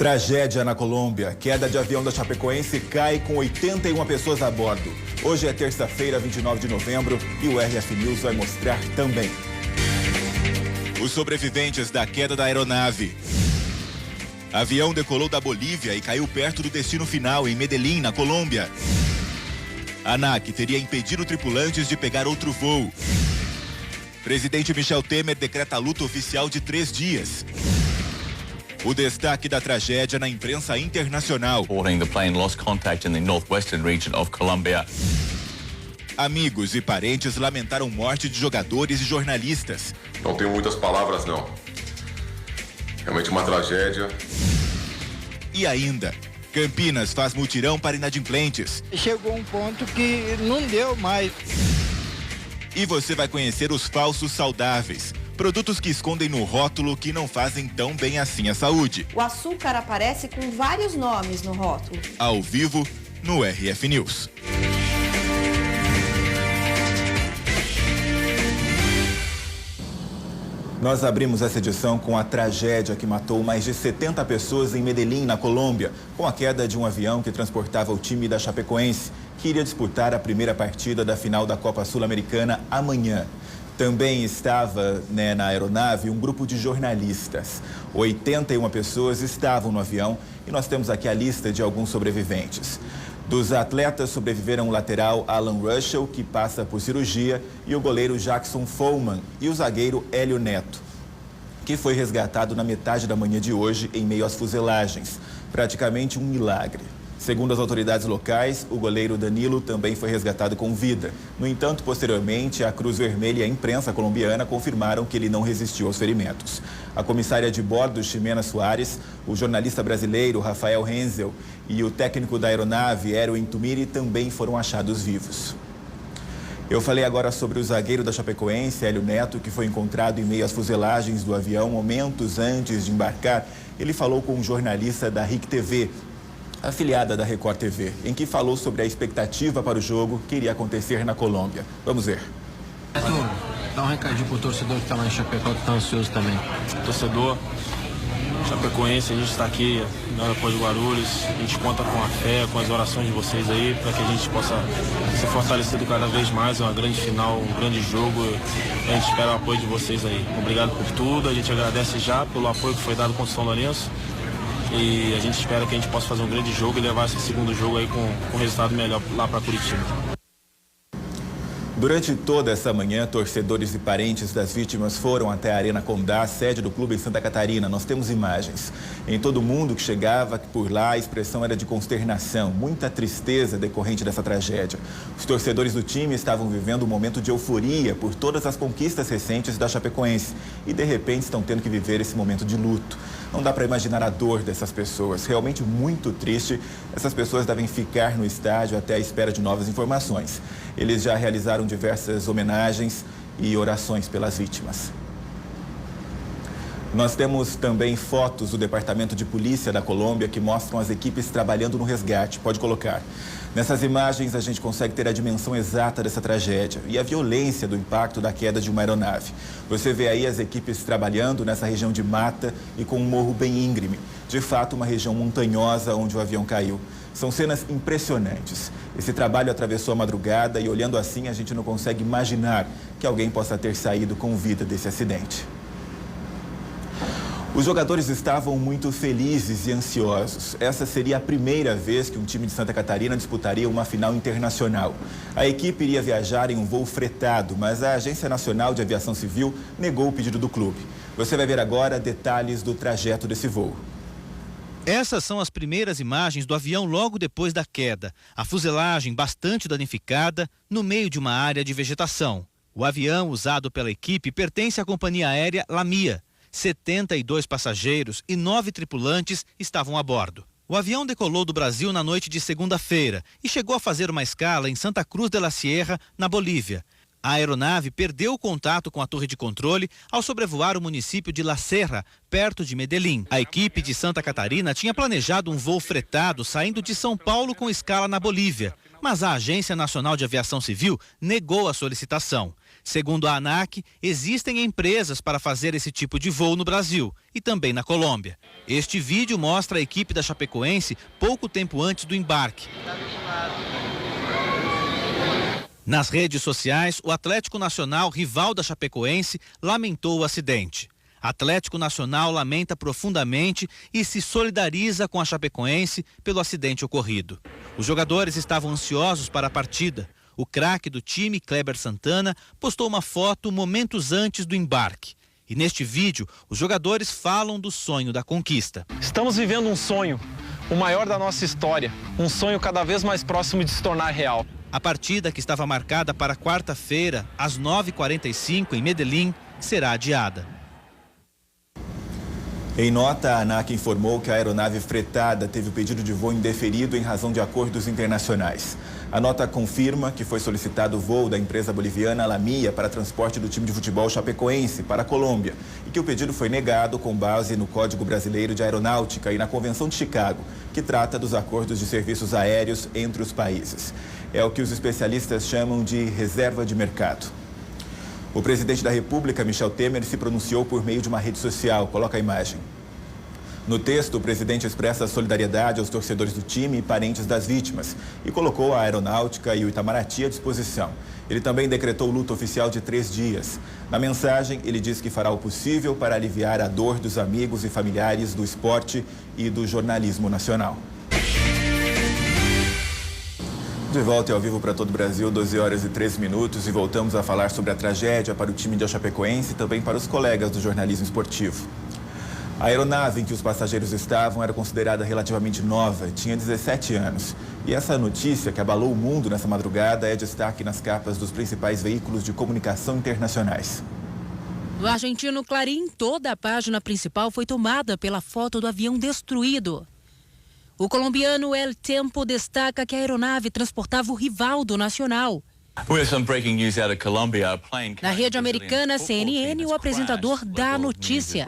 Tragédia na Colômbia. Queda de avião da Chapecoense cai com 81 pessoas a bordo. Hoje é terça-feira, 29 de novembro, e o RF News vai mostrar também. Os sobreviventes da queda da aeronave. Avião decolou da Bolívia e caiu perto do destino final, em Medellín, na Colômbia. ANAC teria impedido tripulantes de pegar outro voo. Presidente Michel Temer decreta luto oficial de 3 dias. O destaque da tragédia na imprensa internacional. The plane lost contact in the northwestern region of Colombia. Amigos e parentes lamentaram morte de jogadores e jornalistas. Não tenho muitas palavras, não. Realmente uma tragédia. E ainda, Campinas faz mutirão para inadimplentes. Chegou um ponto que não deu mais. E você vai conhecer os falsos saudáveis. Produtos que escondem no rótulo que não fazem tão bem assim à saúde. O açúcar aparece com vários nomes no rótulo. Ao vivo, no RF News. Nós abrimos essa edição com a tragédia que matou mais de 70 pessoas em Medellín, na Colômbia, com a queda de um avião que transportava o time da Chapecoense, que iria disputar a primeira partida da final da Copa Sul-Americana amanhã. Também estava na aeronave um grupo de jornalistas. 81 pessoas estavam no avião e nós temos aqui a lista de alguns sobreviventes. Dos atletas sobreviveram o lateral Alan Ruschel, que passa por cirurgia, e o goleiro Jackson Follman e o zagueiro Hélio Neto, que foi resgatado na metade da manhã de hoje em meio às fuzelagens. Praticamente um milagre. Segundo as autoridades locais, o goleiro Danilo também foi resgatado com vida. No entanto, posteriormente, a Cruz Vermelha e a imprensa colombiana confirmaram que ele não resistiu aos ferimentos. A comissária de bordo, Ximena Soares, o jornalista brasileiro Rafael Renzel e o técnico da aeronave, Erwin Tumiri, também foram achados vivos. Eu falei agora sobre o zagueiro da Chapecoense, Hélio Neto, que foi encontrado em meio às fuzelagens do avião momentos antes de embarcar. Ele falou com um jornalista da RIC TV, afiliada da Record TV, em que falou sobre a expectativa para o jogo que iria acontecer na Colômbia. Vamos ver. Dá um recadinho pro torcedor que tá lá em Chapecó, que tá ansioso também. Torcedor, Chapecoense, a gente está aqui na hora de Guarulhos, a gente conta com a fé, com as orações de vocês aí, para que a gente possa ser fortalecido cada vez mais. É uma grande final, um grande jogo, a gente espera o apoio de vocês aí. Obrigado por tudo, a gente agradece já pelo apoio que foi dado contra o São Lourenço. E a gente espera que a gente possa fazer um grande jogo e levar esse segundo jogo aí com um resultado melhor lá para Curitiba. Durante toda essa manhã, torcedores e parentes das vítimas foram até a Arena Condá, sede do clube em Santa Catarina. Nós temos imagens. Em todo mundo que chegava por lá, a expressão era de consternação, muita tristeza decorrente dessa tragédia. Os torcedores do time estavam vivendo um momento de euforia por todas as conquistas recentes da Chapecoense e, de repente, estão tendo que viver esse momento de luto. Não dá para imaginar a dor dessas pessoas. Realmente muito triste. Essas pessoas devem ficar no estádio até a espera de novas informações. Eles já realizaram diversas homenagens e orações pelas vítimas. Nós temos também fotos do Departamento de Polícia da Colômbia que mostram as equipes trabalhando no resgate. Pode colocar. Nessas imagens, a gente consegue ter a dimensão exata dessa tragédia e a violência do impacto da queda de uma aeronave. Você vê aí as equipes trabalhando nessa região de mata e com um morro bem íngreme. De fato, uma região montanhosa onde o avião caiu. São cenas impressionantes. Esse trabalho atravessou a madrugada e, olhando assim, a gente não consegue imaginar que alguém possa ter saído com vida desse acidente. Os jogadores estavam muito felizes e ansiosos. Essa seria a primeira vez que um time de Santa Catarina disputaria uma final internacional. A equipe iria viajar em um voo fretado, mas a Agência Nacional de Aviação Civil negou o pedido do clube. Você vai ver agora detalhes do trajeto desse voo. Essas são as primeiras imagens do avião logo depois da queda. A fuselagem bastante danificada no meio de uma área de vegetação. O avião usado pela equipe pertence à companhia aérea Lamia. 72 passageiros e 9 tripulantes estavam a bordo. O avião decolou do Brasil na noite de segunda-feira e chegou a fazer uma escala em Santa Cruz de la Sierra, na Bolívia. A aeronave perdeu o contato com a torre de controle ao sobrevoar o município de La Serra, perto de Medellín. A equipe de Santa Catarina tinha planejado um voo fretado saindo de São Paulo com escala na Bolívia, mas a Agência Nacional de Aviação Civil negou a solicitação. Segundo a ANAC, existem empresas para fazer esse tipo de voo no Brasil e também na Colômbia. Este vídeo mostra a equipe da Chapecoense pouco tempo antes do embarque. Nas redes sociais, o Atlético Nacional, rival da Chapecoense, lamentou o acidente. Atlético Nacional lamenta profundamente e se solidariza com a Chapecoense pelo acidente ocorrido. Os jogadores estavam ansiosos para a partida. O craque do time, Kleber Santana, postou uma foto momentos antes do embarque. E neste vídeo, os jogadores falam do sonho da conquista. Estamos vivendo um sonho, o maior da nossa história. Um sonho cada vez mais próximo de se tornar real. A partida, que estava marcada para quarta-feira, às 9h45, em Medellín, será adiada. Em nota, a ANAC informou que a aeronave fretada teve o pedido de voo indeferido em razão de acordos internacionais. A nota confirma que foi solicitado o voo da empresa boliviana Lamia para transporte do time de futebol Chapecoense para a Colômbia e que o pedido foi negado com base no Código Brasileiro de Aeronáutica e na Convenção de Chicago, que trata dos acordos de serviços aéreos entre os países. É o que os especialistas chamam de reserva de mercado. O presidente da República, Michel Temer, se pronunciou por meio de uma rede social. Coloca a imagem. No texto, o presidente expressa solidariedade aos torcedores do time e parentes das vítimas e colocou a Aeronáutica e o Itamaraty à disposição. Ele também decretou luto oficial de 3 dias. Na mensagem, ele diz que fará o possível para aliviar a dor dos amigos e familiares do esporte e do jornalismo nacional. De volta e ao vivo para todo o Brasil, 12h13 e voltamos a falar sobre a tragédia para o time de Chapecoense e também para os colegas do jornalismo esportivo. A aeronave em que os passageiros estavam era considerada relativamente nova, tinha 17 anos. E essa notícia que abalou o mundo nessa madrugada é destaque nas capas dos principais veículos de comunicação internacionais. No argentino Clarín, toda a página principal foi tomada pela foto do avião destruído. O colombiano El Tempo destaca que a aeronave transportava o rival do Nacional. Na rede americana CNN, o apresentador dá a notícia.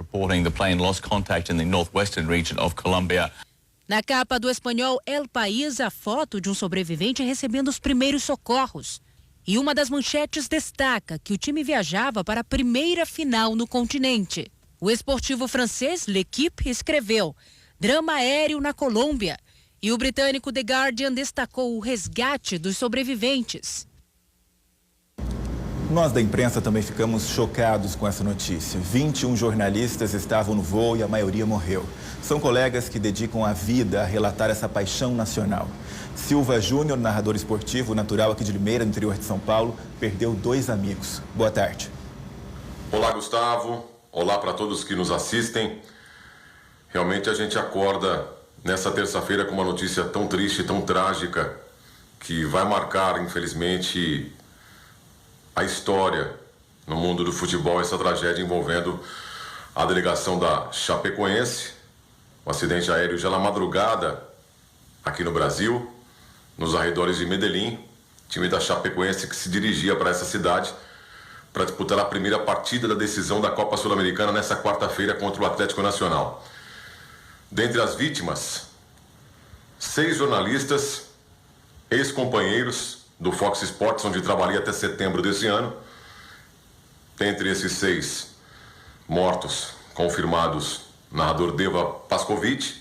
Na capa do espanhol El País, a foto de um sobrevivente recebendo os primeiros socorros. E uma das manchetes destaca que o time viajava para a primeira final no continente. O esportivo francês L'Équipe escreveu: drama aéreo na Colômbia. E o britânico The Guardian destacou o resgate dos sobreviventes. Nós da imprensa também ficamos chocados com essa notícia. 21 jornalistas estavam no voo e a maioria morreu. São colegas que dedicam a vida a relatar essa paixão nacional. Silva Júnior, narrador esportivo, natural aqui de Limeira, no interior de São Paulo, perdeu 2 amigos. Boa tarde. Olá, Gustavo. Olá para todos que nos assistem. Realmente a gente acorda nessa terça-feira com uma notícia tão triste, tão trágica, que vai marcar, infelizmente, a história no mundo do futebol, essa tragédia envolvendo a delegação da Chapecoense, um acidente aéreo já na madrugada aqui no Brasil, nos arredores de Medellín, time da Chapecoense que se dirigia para essa cidade para disputar a primeira partida da decisão da Copa Sul-Americana nessa quarta-feira contra o Atlético Nacional. Dentre as vítimas, 6 jornalistas, ex-companheiros do Fox Sports, onde trabalhei até setembro desse ano. Dentre esses 6 mortos confirmados, narrador Deva Pascovitch,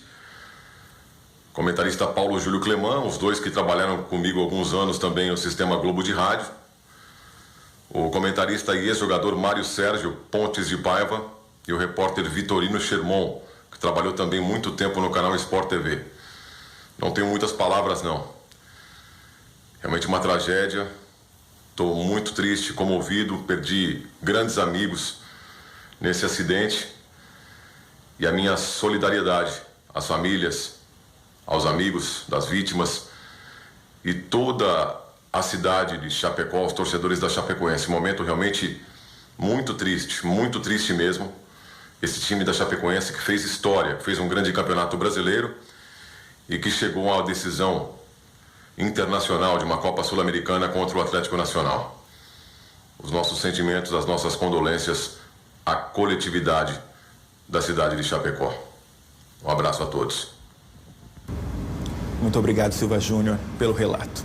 comentarista Paulo Júlio Cleman, os 2 que trabalharam comigo há alguns anos também no Sistema Globo de Rádio, o comentarista e ex-jogador Mário Sérgio Pontes de Paiva e o repórter Vitorino Sherman, que trabalhou também muito tempo no canal Sport TV. Não tenho muitas palavras, não. Realmente uma tragédia. Estou muito triste, comovido. Perdi grandes amigos nesse acidente. E a minha solidariedade às famílias, aos amigos das vítimas e toda a cidade de Chapecó, aos torcedores da Chapecoense. Um momento realmente muito triste mesmo. Esse time da Chapecoense que fez história, que fez um grande campeonato brasileiro e que chegou à decisão internacional de uma Copa Sul-Americana contra o Atlético Nacional. Os nossos sentimentos, as nossas condolências à coletividade da cidade de Chapecó. Um abraço a todos. Muito obrigado, Silva Júnior, pelo relato.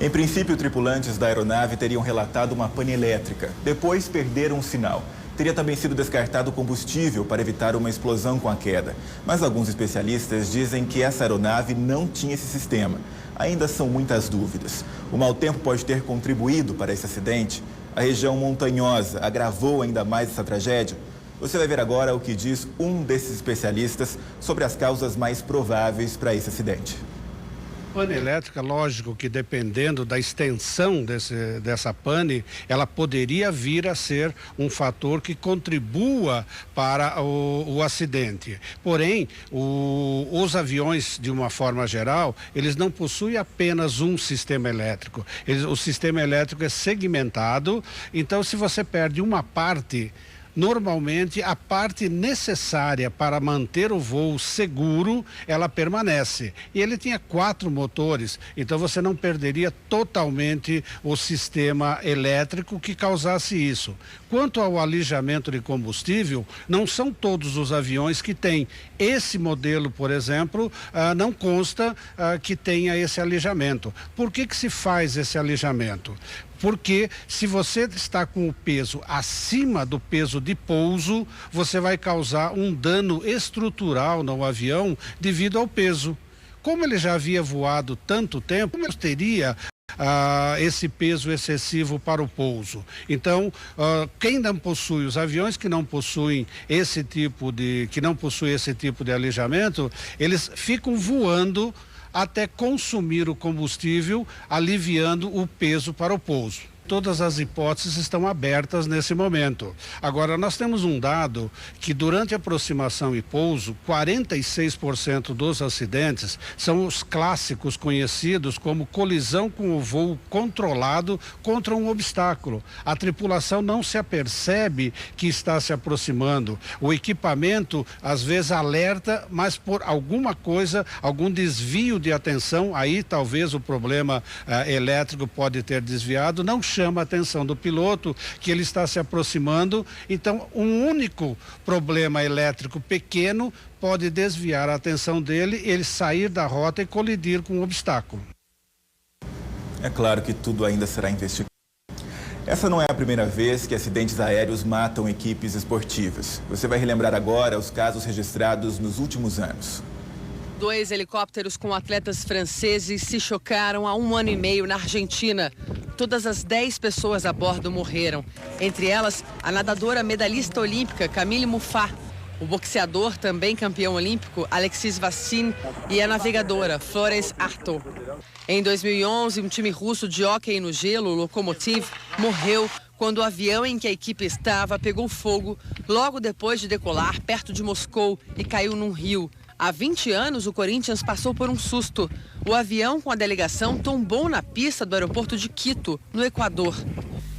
Em princípio, tripulantes da aeronave teriam relatado uma pane elétrica. Depois, perderam o sinal. Teria também sido descartado combustível para evitar uma explosão com a queda. Mas alguns especialistas dizem que essa aeronave não tinha esse sistema. Ainda são muitas dúvidas. O mau tempo pode ter contribuído para esse acidente. A região montanhosa agravou ainda mais essa tragédia. Você vai ver agora o que diz um desses especialistas sobre as causas mais prováveis para esse acidente. Pane elétrica, lógico que dependendo da extensão dessa pane, ela poderia vir a ser um fator que contribua para o acidente. Porém, os aviões, de uma forma geral, eles não possuem apenas um sistema elétrico. O sistema elétrico é segmentado, então se você perde uma parte, normalmente a parte necessária para manter o voo seguro, ela permanece. E ele tinha 4 motores, então você não perderia totalmente o sistema elétrico que causasse isso. Quanto ao alijamento de combustível, não são todos os aviões que têm. Esse modelo, por exemplo, não consta que tenha esse alijamento. Por que se faz esse alijamento? Porque se você está com o peso acima do peso de pouso, você vai causar um dano estrutural no avião devido ao peso. Como ele já havia voado tanto tempo, ele teria esse peso excessivo para o pouso. Então, quem não possui, os aviões que não possuem esse tipo de alijamento, eles ficam voando até consumir o combustível, aliviando o peso para o pouso. Todas as hipóteses estão abertas nesse momento. Agora, nós temos um dado que durante aproximação e pouso, 46% dos acidentes são os clássicos conhecidos como colisão com o voo controlado contra um obstáculo. A tripulação não se apercebe que está se aproximando. O equipamento, às vezes, alerta, mas por alguma coisa, algum desvio de atenção, aí talvez o problema elétrico pode ter desviado, não chama a atenção do piloto que ele está se aproximando. Então, um único problema elétrico pequeno pode desviar a atenção dele, ele sair da rota e colidir com um obstáculo. É claro que tudo ainda será investigado. Essa não é a primeira vez que acidentes aéreos matam equipes esportivas. Você vai relembrar agora os casos registrados nos últimos anos. 2 helicópteros com atletas franceses se chocaram há 1 ano e meio na Argentina. Todas as 10 pessoas a bordo morreram. Entre elas, a nadadora medalhista olímpica Camille Muffat, o boxeador, também campeão olímpico, Alexis Vassin, e a navegadora Florence Artaud. Em 2011, um time russo de hóquei no gelo, o Lokomotiv, morreu quando o avião em que a equipe estava pegou fogo logo depois de decolar perto de Moscou e caiu num rio. Há 20 anos, o Corinthians passou por um susto. O avião com a delegação tombou na pista do aeroporto de Quito, no Equador.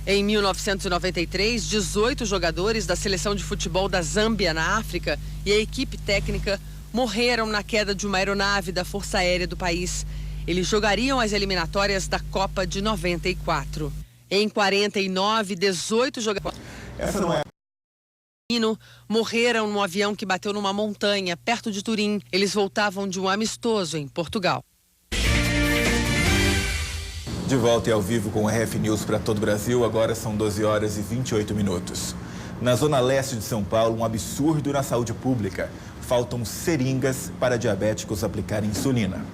Em 1993, 18 jogadores da seleção de futebol da Zâmbia, na África, e a equipe técnica morreram na queda de uma aeronave da Força Aérea do país. Eles jogariam as eliminatórias da Copa de 94. Em 49, 18 jogadores morreram num avião que bateu numa montanha perto de Turim. Eles voltavam de um amistoso em Portugal. De volta e ao vivo com o RF News para todo o Brasil, agora são 12 horas e 28 minutos. Na zona leste de São Paulo, um absurdo na saúde pública. Faltam seringas para diabéticos aplicarem insulina.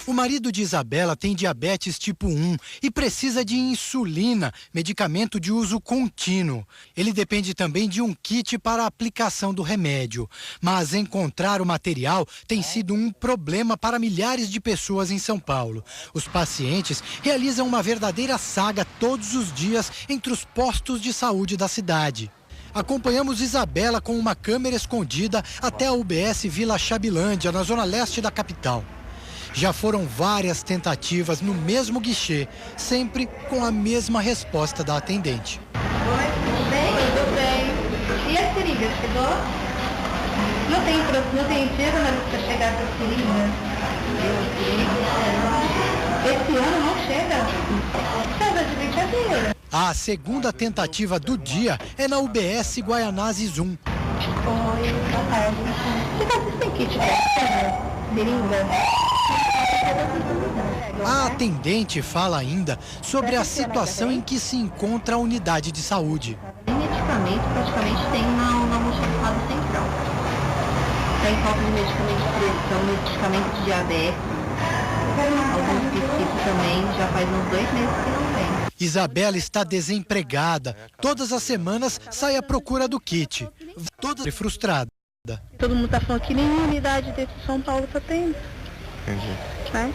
O marido de Isabela tem diabetes tipo 1 e precisa de insulina, medicamento de uso contínuo. Ele depende também de um kit para a aplicação do remédio. Mas encontrar o material tem sido um problema para milhares de pessoas em São Paulo. Os pacientes realizam uma verdadeira saga todos os dias entre os postos de saúde da cidade. Acompanhamos Isabela com uma câmera escondida até a UBS Vila Chabilândia, na zona leste da capital. Já foram várias tentativas no mesmo guichê, sempre com a mesma resposta da atendente. Oi, tudo bem? Tudo bem. E a seringa, chegou? Não tem dia para chegar com a seringa? Esse ano não chega? Chega de brincadeira. A segunda tentativa do dia é na UBS Guaianazes 1. Oi, boa tarde. Você tem kit para seringa? A atendente fala ainda sobre a situação em que se encontra a unidade de saúde. Tem medicamento, praticamente tem na almoxarifada central. Tem falta de medicamento de pressão, medicamento de diabetes. Alguns específicos também, já faz uns 2 meses que não tem. Isabela está desempregada. Todas as semanas sai à procura do kit. Toda frustrada. Todo mundo está falando que nenhuma unidade desse São Paulo está tendo. Entendi. Né?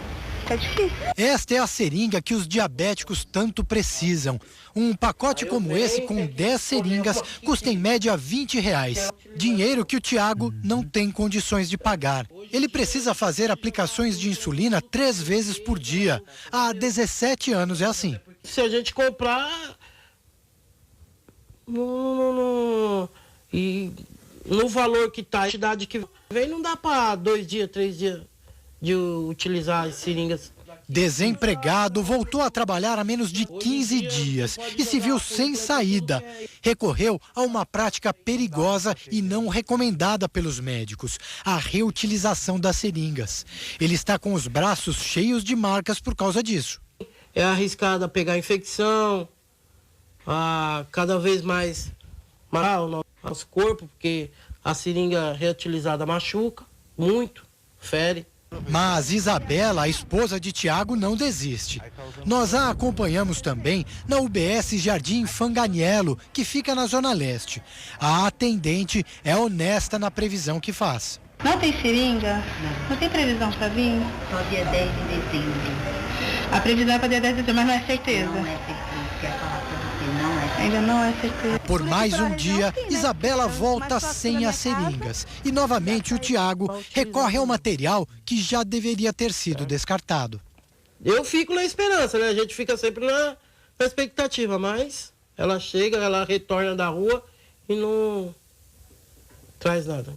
É difícil. Esta é a seringa que os diabéticos tanto precisam. Um pacote como esse, com 10 seringas, custa em média R$20. Dinheiro que o Tiago não tem condições de pagar. Ele precisa fazer aplicações de insulina 3 vezes por dia. Há 17 anos é assim. Se a gente comprar e no valor que está, a quantidade que vem, não dá para 2 dias, 3 dias de utilizar as seringas. Desempregado, voltou a trabalhar há menos de 15 dias e se viu sem saída. Recorreu a uma prática perigosa e não recomendada pelos médicos, a reutilização das seringas. Ele está com os braços cheios de marcas por causa disso. É arriscado a pegar infecção, a cada vez mais o nosso corpo, porque a seringa reutilizada machuca muito, fere. Mas Isabela, a esposa de Tiago, não desiste. Nós a acompanhamos também na UBS Jardim Fanganiello, que fica na Zona Leste. A atendente é honesta na previsão que faz. Não tem seringa? Não tem previsão para vir? Só dia 10 de dezembro. A previsão é para dia 10 de dezembro, mas não é certeza. Não é certeza, quero falar para você, não é certeza. Ainda não é certeza. Por mais um dia, Isabela volta sem as seringas. E novamente o Tiago recorre ao material que já deveria ter sido descartado. Eu fico na esperança, né? A gente fica sempre na expectativa, mas ela chega, ela retorna da rua e não traz nada.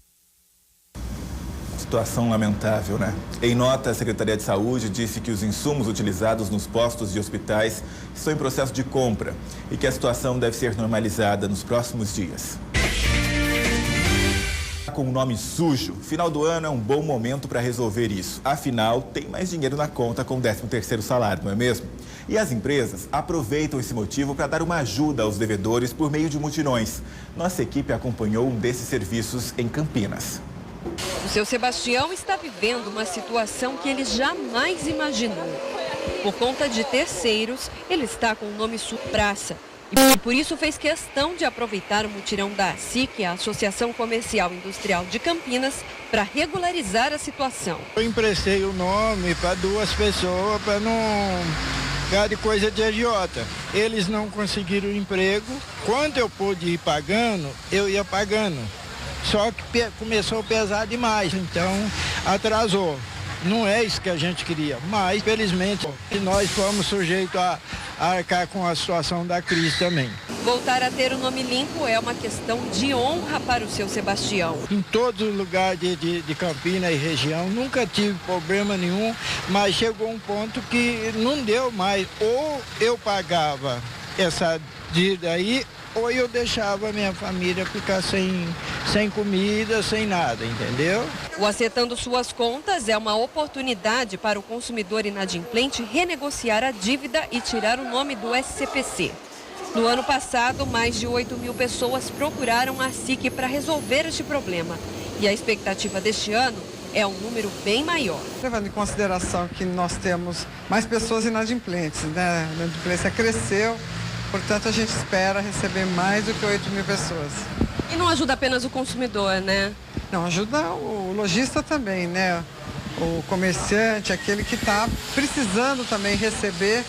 Situação lamentável, né? Em nota, a Secretaria de Saúde disse que os insumos utilizados nos postos de hospitais estão em processo de compra e que a situação deve ser normalizada nos próximos dias. Com o nome sujo, final do ano é um bom momento para resolver isso. Afinal, tem mais dinheiro na conta com o 13º salário, não é mesmo? E as empresas aproveitam esse motivo para dar uma ajuda aos devedores por meio de mutirões. Nossa equipe acompanhou um desses serviços em Campinas. O seu Sebastião está vivendo uma situação que ele jamais imaginou. Por conta de terceiros, ele está com o nome Praça. E por isso fez questão de aproveitar o mutirão da ASIC, a Associação Comercial e Industrial de Campinas, para regularizar a situação. Eu emprestei o nome para 2 pessoas para não ficar de coisa de agiota. Eles não conseguiram emprego. Quando eu pude ir pagando, eu ia pagando. Só que começou a pesar demais, então atrasou. Não é isso que a gente queria, mas felizmente nós fomos sujeitos a arcar com a situação da crise também. Voltar a ter o nome limpo é uma questão de honra para o seu Sebastião. Em todos os lugares de Campinas e região, nunca tive problema nenhum, mas chegou um ponto que não deu mais. Ou eu pagava essa dívida aí, ou eu deixava a minha família ficar sem comida, sem nada, entendeu? O Acertando Suas Contas é uma oportunidade para o consumidor inadimplente renegociar a dívida e tirar o nome do SCPC. No ano passado, mais de 8.000 pessoas procuraram a SIC para resolver este problema. E a expectativa deste ano é um número bem maior. Levando em consideração que nós temos mais pessoas inadimplentes, né? A inadimplência cresceu. Portanto, a gente espera receber mais do que 8.000 pessoas. E não ajuda apenas o consumidor, né? Não, ajuda o lojista também, né? O comerciante, aquele que está precisando também receber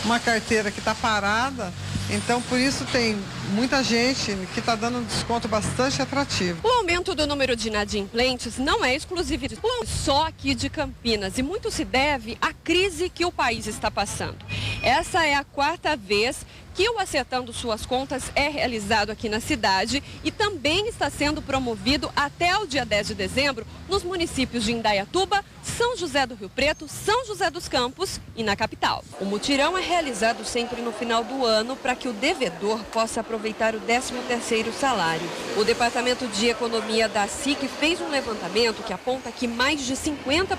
uma carteira que está parada. Então, por isso tem muita gente que está dando um desconto bastante atrativo. O aumento do número de inadimplentes não é exclusivo só aqui de Campinas e muito se deve à crise que o país está passando. Essa é a 4ª vez que o Acertando Suas Contas é realizado aqui na cidade e também está sendo promovido até o dia 10 de dezembro nos municípios de Indaiatuba, São José do Rio Preto, São José dos Campos e na capital. O mutirão é realizado sempre no final do ano para que o devedor possa aproveitar o 13º salário. O Departamento de Economia da SIC fez um levantamento que aponta que mais de 50%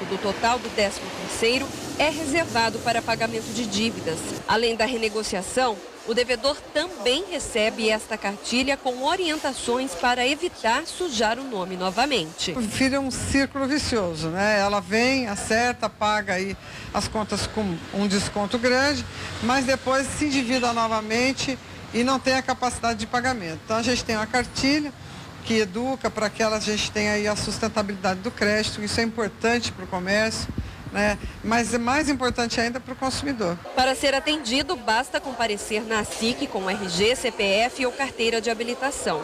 do total do 13º é reservado para pagamento de dívidas. Além da renegociação, o devedor também recebe esta cartilha com orientações para evitar sujar o nome novamente. O filho é um círculo vicioso, né? Ela vem, acerta, paga aí as contas com um desconto grande, mas depois se endivida novamente e não tem a capacidade de pagamento. Então a gente tem uma cartilha que educa para que a gente tenha aí a sustentabilidade do crédito, isso é importante para o comércio. Mas é mais importante ainda para o consumidor. Para ser atendido, basta comparecer na SIC com RG, CPF ou carteira de habilitação.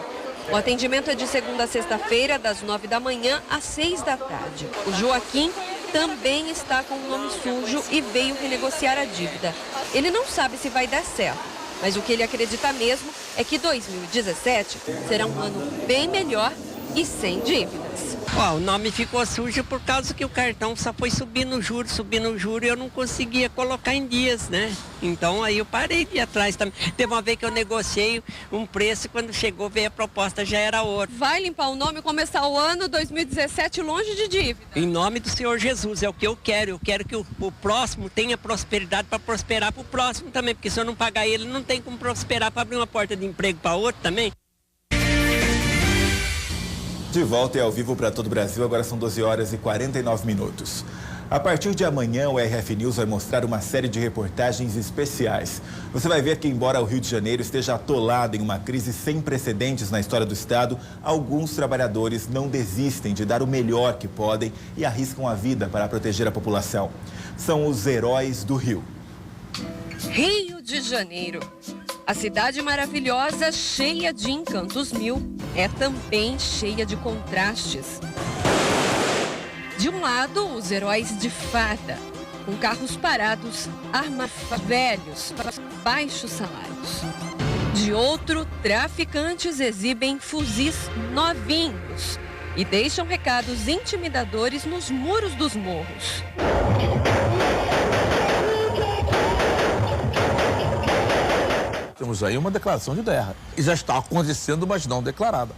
O atendimento é de segunda a sexta-feira, das 9 da manhã às 6 da tarde. O Joaquim também está com o nome sujo e veio renegociar a dívida. Ele não sabe se vai dar certo, mas o que ele acredita mesmo é que 2017 será um ano bem melhor e sem dívidas. O nome ficou sujo por causa que o cartão só foi subindo o juro e eu não conseguia colocar em dias, né? Então aí eu parei de ir atrás também. Teve uma vez que eu negociei um preço e quando chegou veio a proposta já era outra. Vai limpar o nome e começar o ano 2017 longe de dívida. Em nome do Senhor Jesus, é o que eu quero. Eu quero que o próximo tenha prosperidade para prosperar para o próximo também, porque se eu não pagar ele, não tem como prosperar para abrir uma porta de emprego para outro também. De volta e ao vivo para todo o Brasil, agora são 12 horas e 49 minutos. A partir de amanhã, o RF News vai mostrar uma série de reportagens especiais. Você vai ver que, embora o Rio de Janeiro esteja atolado em uma crise sem precedentes na história do estado, alguns trabalhadores não desistem de dar o melhor que podem e arriscam a vida para proteger a população. São os heróis do Rio. Rio de Janeiro. A cidade maravilhosa, cheia de encantos mil, é também cheia de contrastes. De um lado, os heróis de farda, com carros parados, armas velhos, baixos salários. De outro, traficantes exibem fuzis novinhos e deixam recados intimidadores nos muros dos morros. Temos aí uma declaração de guerra. E já está acontecendo, mas não declarada.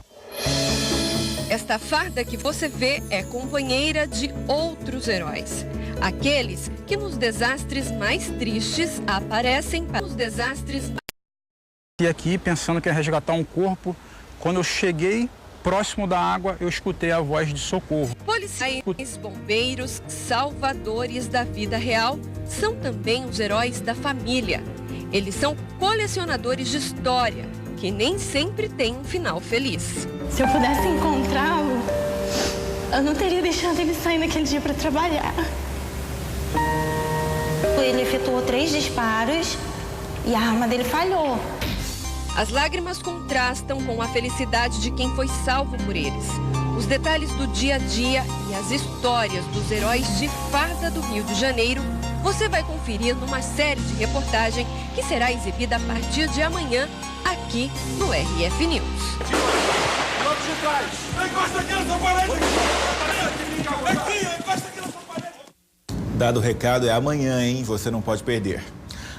Esta farda que você vê é companheira de outros heróis. Aqueles que nos desastres mais tristes aparecem para os desastres. E aqui, pensando que ia resgatar um corpo, quando eu cheguei próximo da água, eu escutei a voz de socorro. Policiais, bombeiros, salvadores da vida real, são também os heróis da família. Eles são colecionadores de história, que nem sempre têm um final feliz. Se eu pudesse encontrá-lo, eu não teria deixado ele sair naquele dia para trabalhar. Ele efetuou 3 disparos e a arma dele falhou. As lágrimas contrastam com a felicidade de quem foi salvo por eles. Os detalhes do dia a dia e as histórias dos heróis de farda do Rio de Janeiro você vai conferir numa série de reportagem que será exibida a partir de amanhã aqui no RF News. Dado o recado, é amanhã, hein? Você não pode perder.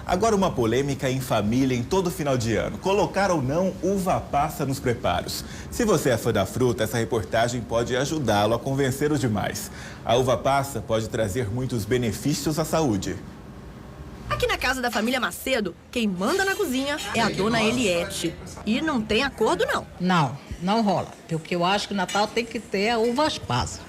Agora uma polêmica em família em todo final de ano. Colocar ou não uva passa nos preparos. Se você é fã da fruta, essa reportagem pode ajudá-lo a convencer os demais. A uva passa pode trazer muitos benefícios à saúde. Aqui na casa da família Macedo, quem manda na cozinha é a dona Eliette. E não tem acordo, não. Não rola. Porque eu acho que o Natal tem que ter a uvas passas.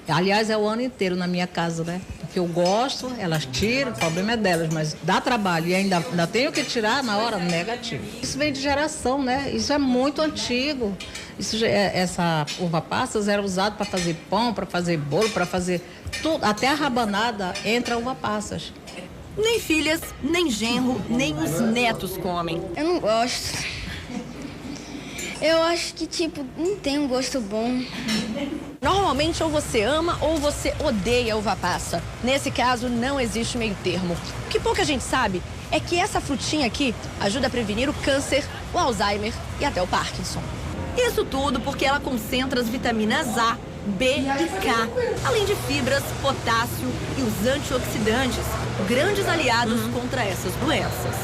Aliás, é o ano inteiro na minha casa, né? Porque eu gosto, elas tiram, o problema é delas, mas dá trabalho e ainda tenho que tirar na hora negativa. Isso vem de geração, né? Isso é muito antigo. Essa uva passas era usada para fazer pão, para fazer bolo, para fazer tudo. Até a rabanada entra uva passas. Nem filhas, nem genro, nem os netos comem. Eu não gosto. Eu acho que, não tem um gosto bom. Normalmente, ou você ama ou você odeia a uva passa. Nesse caso, não existe meio termo. O que pouca gente sabe é que essa frutinha aqui ajuda a prevenir o câncer, o Alzheimer e até o Parkinson. Isso tudo porque ela concentra as vitaminas A, B e K, além de fibras, potássio e os antioxidantes, grandes aliados contra essas doenças.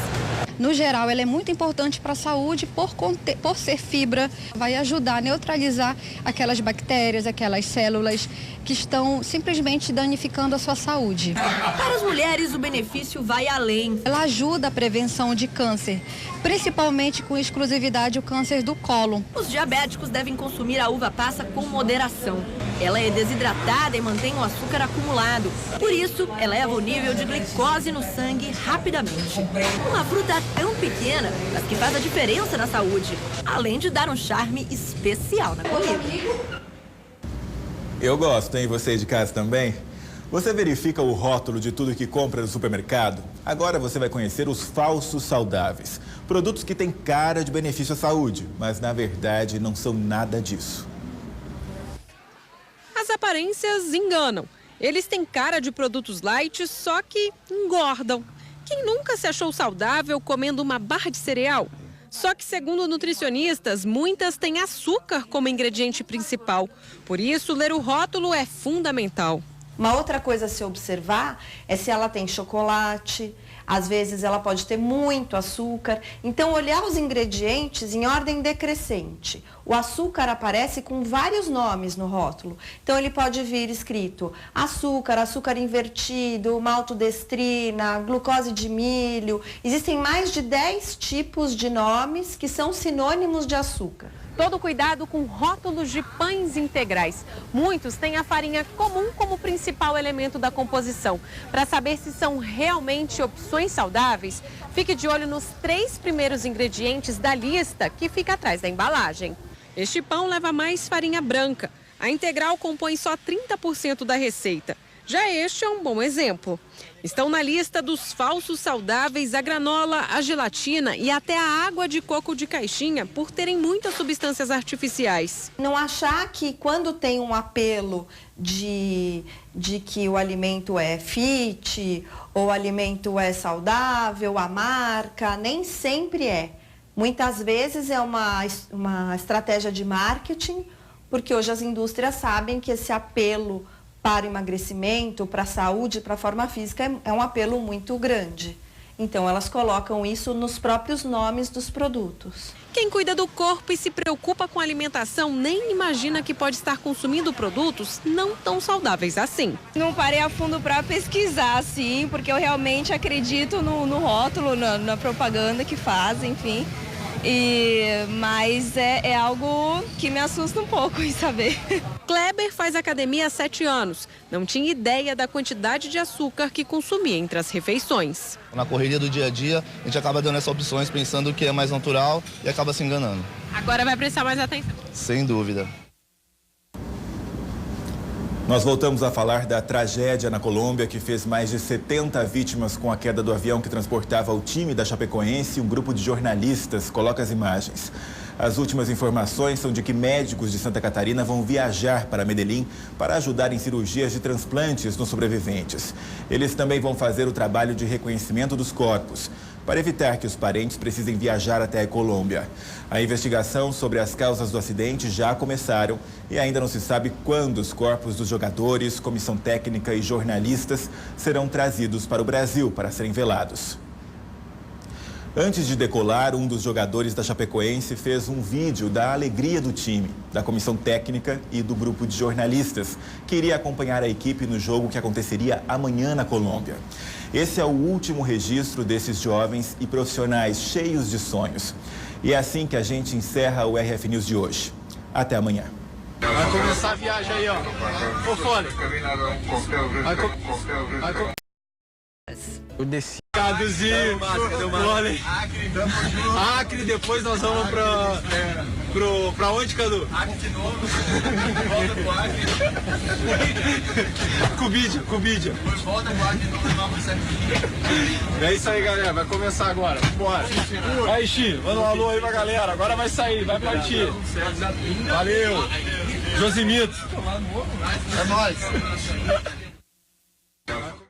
No geral, ela é muito importante para a saúde por ser fibra, vai ajudar a neutralizar aquelas bactérias, aquelas células que estão simplesmente danificando a sua saúde. Para as mulheres, o benefício vai além. Ela ajuda a prevenção de câncer, principalmente com exclusividade o câncer do cólon. Os diabéticos devem consumir a uva passa com moderação. Ela é desidratada e mantém o açúcar acumulado. Por isso, eleva o nível de glicose no sangue rapidamente. Uma fruta tão pequena, mas que faz a diferença na saúde, além de dar um charme especial na comida. Eu gosto, hein? Vocês de casa também? Você verifica o rótulo de tudo que compra no supermercado? Agora você vai conhecer os falsos saudáveis. Produtos que têm cara de benefício à saúde, mas na verdade não são nada disso. As aparências enganam. Eles têm cara de produtos light, só que engordam. Quem nunca se achou saudável comendo uma barra de cereal? Só que, segundo nutricionistas, muitas têm açúcar como ingrediente principal. Por isso, ler o rótulo é fundamental. Uma outra coisa a se observar é se ela tem chocolate, às vezes ela pode ter muito açúcar. Então, olhar os ingredientes em ordem decrescente. O açúcar aparece com vários nomes no rótulo. Então, ele pode vir escrito açúcar, açúcar invertido, maltodestrina, glucose de milho. Existem mais de 10 tipos de nomes que são sinônimos de açúcar. Todo cuidado com rótulos de pães integrais. Muitos têm a farinha comum como principal elemento da composição. Para saber se são realmente opções saudáveis, fique de olho nos 3 primeiros ingredientes da lista que fica atrás da embalagem. Este pão leva mais farinha branca. A integral compõe só 30% da receita. Já este é um bom exemplo. Estão na lista dos falsos saudáveis a granola, a gelatina e até a água de coco de caixinha, por terem muitas substâncias artificiais. Não achar que quando tem um apelo de que o alimento é fit, ou o alimento é saudável, a marca, nem sempre é. Muitas vezes é uma estratégia de marketing, porque hoje as indústrias sabem que esse apelo para o emagrecimento, para a saúde, para a forma física, é um apelo muito grande. Então, elas colocam isso nos próprios nomes dos produtos. Quem cuida do corpo e se preocupa com a alimentação nem imagina que pode estar consumindo produtos não tão saudáveis assim. Não parei a fundo para pesquisar, assim, porque eu realmente acredito no rótulo, na propaganda que fazem, enfim. Mas é algo que me assusta um pouco em saber. Kleber faz academia há 7 anos. Não tinha ideia da quantidade de açúcar que consumia entre as refeições. Na correria do dia a dia, a gente acaba dando essas opções pensando que é mais natural e acaba se enganando. Agora vai prestar mais atenção. Sem dúvida. Nós voltamos a falar da tragédia na Colômbia que fez mais de 70 vítimas com a queda do avião que transportava o time da Chapecoense e um grupo de jornalistas. Coloca as imagens. As últimas informações são de que médicos de Santa Catarina vão viajar para Medellín para ajudar em cirurgias de transplantes nos sobreviventes. Eles também vão fazer o trabalho de reconhecimento dos corpos, para evitar que os parentes precisem viajar até a Colômbia. A investigação sobre as causas do acidente já começaram e ainda não se sabe quando os corpos dos jogadores, comissão técnica e jornalistas serão trazidos para o Brasil para serem velados. Antes de decolar, um dos jogadores da Chapecoense fez um vídeo da alegria do time, da comissão técnica e do grupo de jornalistas, que iria acompanhar a equipe no jogo que aconteceria amanhã na Colômbia. Esse é o último registro desses jovens e profissionais cheios de sonhos. E é assim que a gente encerra o RF News de hoje. Até amanhã. Vai começar a viagem aí, ó. Ô, Fole. Eu desci. Caduzinho, Acre, depois nós vamos pra onde, Cadu? Acre de novo. Volta pro Acre. Cubídia. Depois volta pro Acre de novo, vamos pro Acre. É isso aí, galera, vai começar agora. Bora. Aí, Xi, manda um alô aí pra galera. Agora vai sair, vai partir. Valeu. Josimito. É nóis.